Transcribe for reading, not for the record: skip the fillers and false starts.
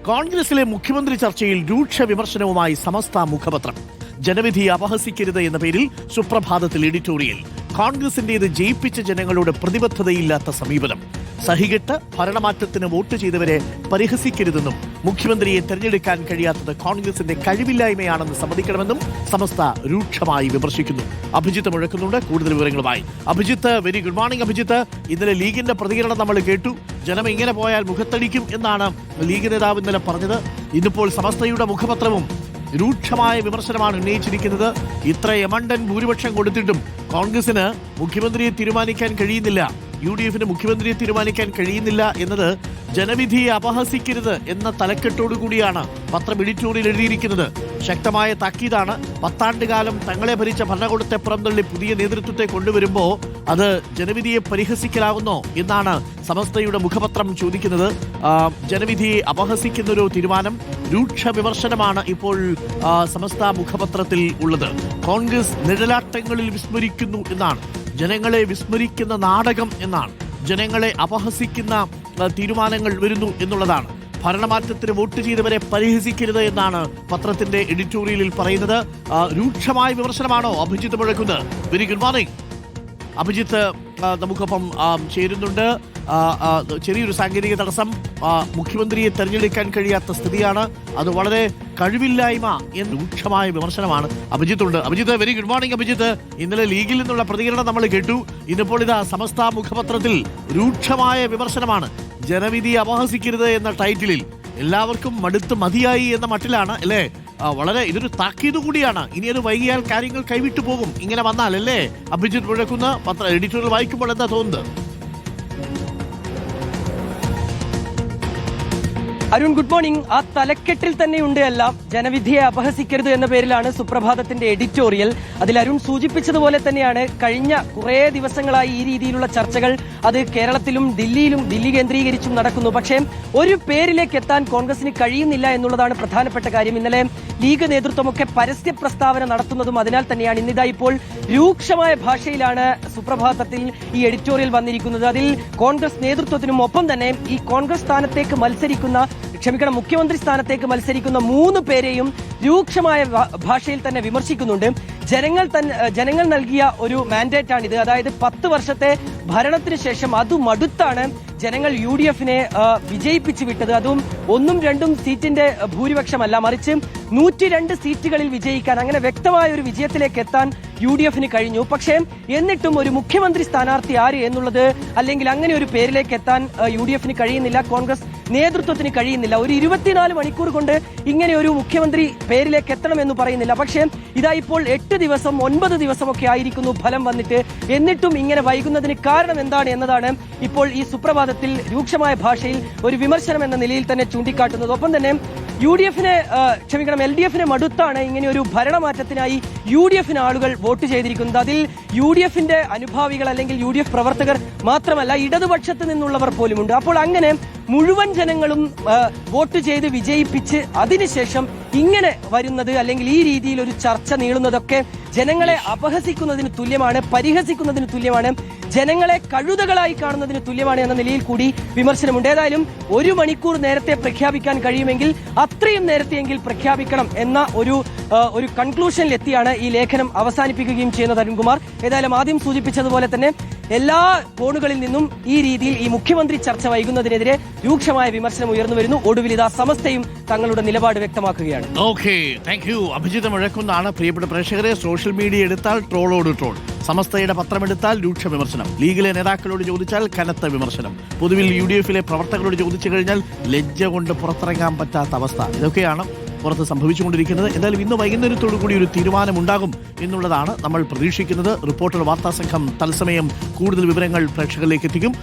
കോൺഗ്രസിലെ മുഖ്യമന്ത്രി ചർച്ചയിൽ രൂക്ഷ വിമർശനവുമായി സമസ്ത മുഖപത്രം. ജനവിധി അപഹസിക്കരുത് എന്ന പേരിൽ സുപ്രഭാതത്തിൽ എഡിറ്റോറിയൽ. കോൺഗ്രസിന്റേത് ജയിപ്പിച്ച ജനങ്ങളോട് പ്രതിബദ്ധതയില്ലാത്ത സമീപനം. സഹികെട്ട് ഭരണമാറ്റത്തിന് വോട്ട് ചെയ്തവരെ പരിഹസിക്കരുതെന്നും മുഖ്യമന്ത്രിയെ തെരഞ്ഞെടുക്കാൻ കഴിയാത്തത് കോൺഗ്രസിന്റെ കഴിവില്ലായ്മയാണെന്ന് സമ്മതിക്കണമെന്നും സമസ്ത രൂക്ഷമായി വിമർശിക്കുന്നു. അഭിജിത്ത് മുഴക്കുന്നുണ്ട് കൂടുതൽ വിവരങ്ങളുമായി. Abhijith, very good morning Abhijith. ഇന്നലെ ലീഗിന്റെ പ്രതികരണം നമ്മൾ കേട്ടു. ജനം ഇങ്ങനെ പോയാൽ മുഖത്തടിക്കും എന്നാണ് ലീഗ് നേതാവ് ഇന്നലെ പറഞ്ഞത്. ഇന്നിപ്പോൾ സമസ്തയുടെ മുഖപത്രവും രൂക്ഷമായ വിമർശനമാണ് ഉന്നയിച്ചിരിക്കുന്നത്. ഇത്ര യമണ്ടൻ ഭൂരിപക്ഷം കൊടുത്തിട്ടും കോൺഗ്രസിന് മുഖ്യമന്ത്രിയെ തീരുമാനിക്കാൻ കഴിയുന്നില്ല, UDFന് മുഖ്യമന്ത്രിയെ തീരുമാനിക്കാൻ കഴിയുന്നില്ല എന്നത് ജനവിധിയെ അപഹസിക്കരുത് എന്ന തലക്കെട്ടോടുകൂടിയാണ് പത്രം എഡിറ്റോറിയൽ എഴുതിയിരിക്കുന്നത്. ശക്തമായ താക്കീതാണ്. പത്താണ്ടുകാലം തങ്ങളെ ഭരിച്ച ഭരണകൂടത്തെ പുറംതള്ളി പുതിയ നേതൃത്വത്തെ കൊണ്ടുവരുമ്പോൾ അത് ജനവിധിയെ പരിഹസിക്കലാവുന്നോ എന്നാണ് സമസ്തയുടെ മുഖപത്രം ചോദിക്കുന്നത്. ജനവിധിയെ അപഹസിക്കുന്നൊരു തീരുമാനം, രൂക്ഷ വിമർശനമാണ് ഇപ്പോൾ സമസ്ത മുഖപത്രത്തിൽ ഉള്ളത്. കോൺഗ്രസ് നിഴലാട്ടങ്ങളിൽ വിസ്മരിക്കുന്നു എന്നാണ്, ജനങ്ങളെ വിസ്മരിക്കുന്ന നാടകം എന്നാണ്, ജനങ്ങളെ അപഹസിക്കുന്ന തീരുമാനങ്ങൾ വരുന്നു എന്നുള്ളതാണ്. ഭരണമാറ്റത്തിന് വോട്ട് ചെയ്തവരെ പരിഹസിക്കരുത് എന്നാണ് പത്രത്തിന്റെ എഡിറ്റോറിയലിൽ പറയുന്നത്. രൂക്ഷമായ വിമർശനമാണോ അഭിജിത്ത് മുഴക്കുന്നത്? Very good morning Abhijith. നമുക്കൊപ്പം ചേരുന്നുണ്ട്. ചെറിയൊരു സാങ്കേതിക തടസ്സം. മുഖ്യമന്ത്രിയെ തെരഞ്ഞെടുക്കാൻ കഴിയാത്ത സ്ഥിതിയാണ്, അത് വളരെ കഴിവില്ലായ്മ എന്ന് രൂക്ഷമായ വിമർശനമാണ്. അഭിജിത്തുണ്ട്. Abhijith, very good morning Abhijith. ഇന്നലെ ലീഗിൽ നിന്നുള്ള പ്രതികരണം നമ്മൾ കേട്ടു. ഇന്നിപ്പോൾ ഇതാ സമസ്ത മുഖപത്രത്തിൽ രൂക്ഷമായ വിമർശനമാണ്. ജനവിധി അപഹസിക്കരുത് എന്ന ടൈറ്റിലിൽ എല്ലാവർക്കും മടുത്ത് മതിയായി എന്ന മട്ടിലാണ് അല്ലേ? വളരെ ഇതൊരു താക്കീത് കൂടിയാണ്. ഇനി അത് വൈകിയാൽ കാര്യങ്ങൾ കൈവിട്ടു പോകും ഇങ്ങനെ വന്നാൽ അല്ലേ? അഭിജിത്ത് മുഴക്കുന്ന പത്ര എഡിറ്റോറിയൽ വായിക്കുമ്പോൾ എന്താ തോന്നുന്നത്? Arun, good morning. ആ തലക്കെട്ടിൽ തന്നെയുണ്ട് എല്ലാം. ജനവിധിയെ അപഹസിക്കരുത് എന്ന പേരിലാണ് സുപ്രഭാതത്തിന്റെ എഡിറ്റോറിയൽ. അതിൽ അരുൺ സൂചിപ്പിച്ചതുപോലെ തന്നെയാണ് കഴിഞ്ഞ കുറേ ദിവസങ്ങളായി ഈ രീതിയിലുള്ള ചർച്ചകൾ അത് കേരളത്തിലും ദില്ലി കേന്ദ്രീകരിച്ചും നടക്കുന്നു. പക്ഷേ ഒരു പേരിലേക്ക് എത്താൻ കോൺഗ്രസിന് കഴിയുന്നില്ല എന്നുള്ളതാണ് പ്രധാനപ്പെട്ട കാര്യം. ഇന്നലെ ലീഗ് നേതൃത്വമൊക്കെ പരസ്യ പ്രസ്താവന നടത്തുന്നതും അതിനാൽ തന്നെയാണ്. ഇന്നിതാ ഇപ്പോൾ രൂക്ഷമായ ഭാഷയിലാണ് സുപ്രഭാതത്തിൽ ഈ എഡിറ്റോറിയൽ വന്നിരിക്കുന്നത്. അതിൽ കോൺഗ്രസ് നേതൃത്വത്തിനും ഒപ്പം തന്നെ ഈ കോൺഗ്രസ് സ്ഥാനത്തേക്ക് മുഖ്യമന്ത്രി സ്ഥാനത്തേക്ക് മത്സരിക്കുന്ന 3 പേരെയും രൂക്ഷമായ ഭാഷയിൽ തന്നെ വിമർശിക്കുന്നുണ്ട്. ജനങ്ങൾ നൽകിയ ഒരു മാൻഡേറ്റാണിത്. അതായത് 10 വർഷത്തെ ഭരണത്തിന് ശേഷം അതുമടുത്താണ് ജനങ്ങൾ UDFനെ വിജയിപ്പിച്ചു വിട്ടത്. അതും 1ഉം 2ഉം സീറ്റിന്റെ ഭൂരിപക്ഷമല്ല, മറിച്ച് 102 സീറ്റുകളിൽ വിജയിക്കാൻ, അങ്ങനെ വ്യക്തമായ ഒരു വിജയത്തിലേക്ക് എത്താൻ UDFന് കഴിഞ്ഞു. പക്ഷേ എന്നിട്ടും ഒരു മുഖ്യമന്ത്രി സ്ഥാനാർത്ഥി ആര് എന്നുള്ളത്, അല്ലെങ്കിൽ അങ്ങനെ ഒരു പേരിലേക്ക് എത്താൻ UDFന് കഴിയുന്നില്ല, കോൺഗ്രസ് നേതൃത്വത്തിന് കഴിയുന്നില്ല. ഒരു 24 മണിക്കൂർ കൊണ്ട് ഇങ്ങനെ ഒരു മുഖ്യമന്ത്രി പേരിലേക്ക് എത്തണമെന്ന് പറയുന്നില്ല. പക്ഷേ ഇതാ ഇപ്പോൾ 8 ദിവസം 9 ദിവസമൊക്കെ ആയിരിക്കുന്നു ഫലം വന്നിട്ട്, എന്നിട്ടും ഇങ്ങനെ വൈകുന്നതിന് കാരണം എന്താണ് എന്നതാണ് ഇപ്പോൾ ഈ സുപ്രഭാതത്തിൽ രൂക്ഷമായ ഭാഷയിൽ ഒരു വിമർശനം എന്ന നിലയിൽ തന്നെ ചൂണ്ടിക്കാട്ടുന്നത്. ഒപ്പം തന്നെ LDFനെ മടുത്താണ് ഇങ്ങനെ ഒരു ഭരണമാറ്റത്തിനായി UDFന് ആളുകൾ വോട്ട് ചെയ്തിരിക്കുന്നത്. അതിൽ UDFന്റെ അനുഭാവികൾ അല്ലെങ്കിൽ UDF പ്രവർത്തകർ മാത്രമല്ല, ഇടതുപക്ഷത്ത് നിന്നുള്ളവർ പോലുമുണ്ട്. അപ്പോൾ അങ്ങനെ മുഴുവൻ ജനങ്ങളും വോട്ട് ചെയ്ത് വിജയിപ്പിച്ച് അതിനുശേഷം ഇങ്ങനെ വരുന്നത്, അല്ലെങ്കിൽ ഈ രീതിയിൽ ഒരു ചർച്ച നീളുന്നതൊക്കെ ജനങ്ങളെ അപഹസിക്കുന്നതിന് തുല്യമാണ്, പരിഹസിക്കുന്നതിന് തുല്യമാണ്, ജനങ്ങളെ കഴുതകളായി കാണുന്നതിന് തുല്യമാണ് എന്ന നിലയിൽ കൂടി വിമർശനമുണ്ട്. ഏതായാലും 1 മണിക്കൂർ നേരത്തെ പ്രഖ്യാപിക്കാൻ കഴിയുമെങ്കിൽ അത്രയും നേരത്തെയെങ്കിൽ പ്രഖ്യാപിക്കണം എന്ന ഒരു കൺക്ലൂഷനിലെത്തിയാണ് ഈ ലേഖനം അവസാനിപ്പിക്കുകയും ചെയ്യുന്നത് അരുൺകുമാർ. ഏതായാലും ആദ്യം സൂചിപ്പിച്ചതുപോലെ തന്നെ എല്ലാ കോണുകളിൽ നിന്നും ഈ രീതിയിൽ ഈ മുഖ്യമന്ത്രി ചർച്ച വൈകുന്നതിനെതിരെ രൂക്ഷമായ വിമർശനം ഉയർന്നു വരുന്നു. ഒടുവിൽ ഇതാ സമസ്തയും തങ്ങളുടെ നിലപാട് വ്യക്തമാക്കുകയാണ്. Okay, thank you. അഭിജിത്ത് മുഴക്കുന്നാണ്. പ്രിയപ്പെട്ട പ്രേക്ഷകരെ, സോഷ്യൽ മീഡിയ എടുത്താൽ ട്രോളോട് ട്രോൾ, സമസ്തയുടെ പത്രമെടുത്താൽ രൂക്ഷ വിമർശനം, ലീഗിലെ നേതാക്കളോട് ചോദിച്ചാൽ കനത്ത വിമർശനം, പൊതുവിൽ UDFലെ പ്രവർത്തകരോട് ചോദിച്ചു കഴിഞ്ഞാൽ ലജ്ജ കൊണ്ട് പുറത്തിറങ്ങാൻ പറ്റാത്ത അവസ്ഥ, ഇതൊക്കെയാണ് പുറത്ത് സംഭവിച്ചുകൊണ്ടിരിക്കുന്നത്. എന്തായാലും ഇന്ന് വൈകുന്നേരത്തോടു കൂടി ഒരു തീരുമാനമുണ്ടാകും എന്നുള്ളതാണ് നമ്മൾ പ്രതീക്ഷിക്കുന്നത്. റിപ്പോർട്ടർ വാർത്താ സംഘം തത്സമയം കൂടുതൽ വിവരങ്ങൾ പ്രേക്ഷകരിലേക്ക് എത്തിക്കും.